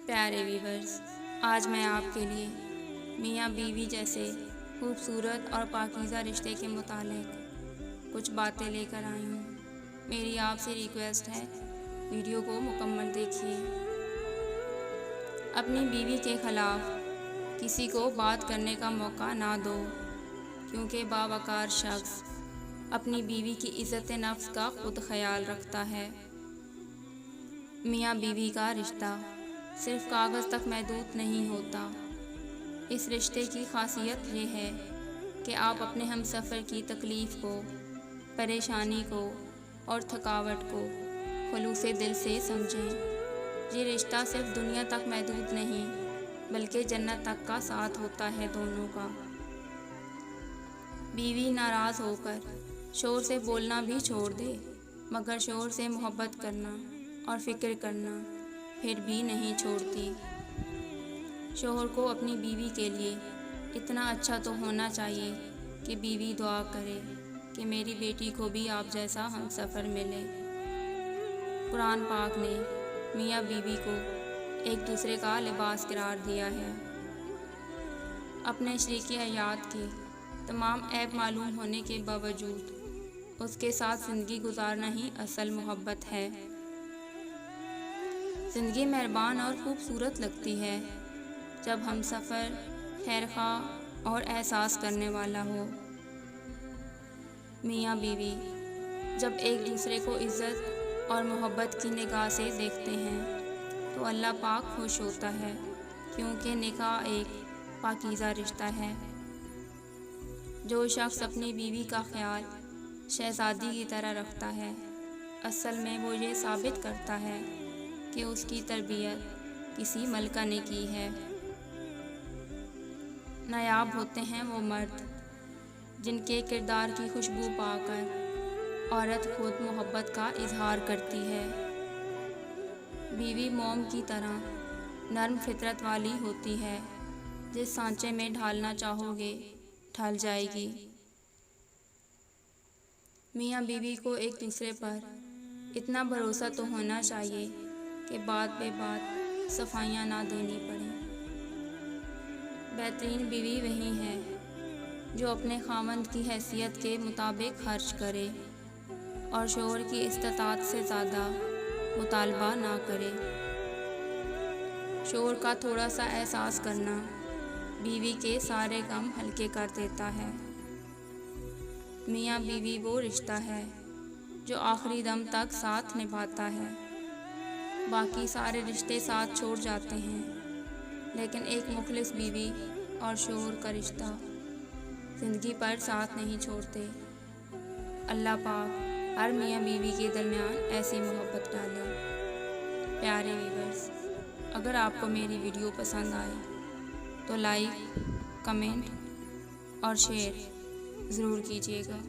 प्यारे वीवर्स, आज मैं आपके लिए मियाँ बीवी जैसे खूबसूरत और पाकीज़ा रिश्ते के मुतालिक कुछ बातें लेकर आई हूँ। मेरी आपसे रिक्वेस्ट है, वीडियो को मुकम्मल देखिए। अपनी बीवी के ख़िलाफ़ किसी को बात करने का मौका ना दो, क्योंकि बावकार शख्स अपनी बीवी की इज़्ज़त नफ्स का खुद ख्याल रखता है। मियाँ बीवी का रिश्ता सिर्फ कागज़ तक महदूद नहीं होता। इस रिश्ते की खासियत ये है कि आप अपने हमसफ़र की तकलीफ़ को, परेशानी को और थकावट को खुलूसे दिल से समझें। ये रिश्ता सिर्फ दुनिया तक महदूद नहीं, बल्कि जन्नत तक का साथ होता है दोनों का। बीवी नाराज़ होकर शोर से बोलना भी छोड़ दे, मगर शोर से मोहब्बत करना और फ़िक्र करना फिर भी नहीं छोड़ती। शोहर को अपनी बीवी के लिए इतना अच्छा तो होना चाहिए कि बीवी दुआ करे कि मेरी बेटी को भी आप जैसा हमसफ़र मिले। कुरान पाक ने मियाँ बीवी को एक दूसरे का लिबास करार दिया है। अपने शरीके हयात के तमाम ऐब मालूम होने के बावजूद उसके साथ ज़िंदगी गुजारना ही असल मोहब्बत है। ज़िंदगी मेहरबान और ख़ूबसूरत लगती है जब हमसफ़र खैरख़्वाह और एहसास करने वाला हो। मियाँ बीवी जब एक दूसरे को इज़्ज़त और मोहब्बत की निगाह से देखते हैं तो अल्लाह पाक खुश होता है, क्योंकि निकाह एक पाकीज़ा रिश्ता है। जो शख्स अपनी बीवी का ख्याल शहज़ादी की तरह रखता है, असल में वो ये साबित करता है कि उसकी तरबियत किसी मलका ने की है। नायाब होते हैं वो मर्द जिनके किरदार की खुशबू पाकर औरत खुद मोहब्बत का इजहार करती है। बीवी मोम की तरह नर्म फितरत वाली होती है, जिस सांचे में ढालना चाहोगे ढल जाएगी। मियाँ बीवी को एक दूसरे पर इतना भरोसा तो होना चाहिए कि बात बे बात सफाइयाँ ना देनी पड़ें। बेहतरीन बीवी वही है जो अपने खामंद की हैसियत के मुताबिक खर्च करे और शोहर की इस्तात से ज़्यादा मुतालबा ना करे। शोहर का थोड़ा सा एहसास करना बीवी के सारे गम हल्के कर देता है। मियाँ बीवी वो रिश्ता है जो आखिरी दम तक साथ निभाता है। बाकी सारे रिश्ते साथ छोड़ जाते हैं, लेकिन एक मुखलिस बीवी और शोहर का रिश्ता ज़िंदगी पर साथ नहीं छोड़ते। अल्लाह पाक हर मियाँ बीवी के दरमियान ऐसी मोहब्बत डाले। प्यारे व्यूअर्स, अगर आपको मेरी वीडियो पसंद आए तो लाइक, कमेंट और शेयर ज़रूर कीजिएगा।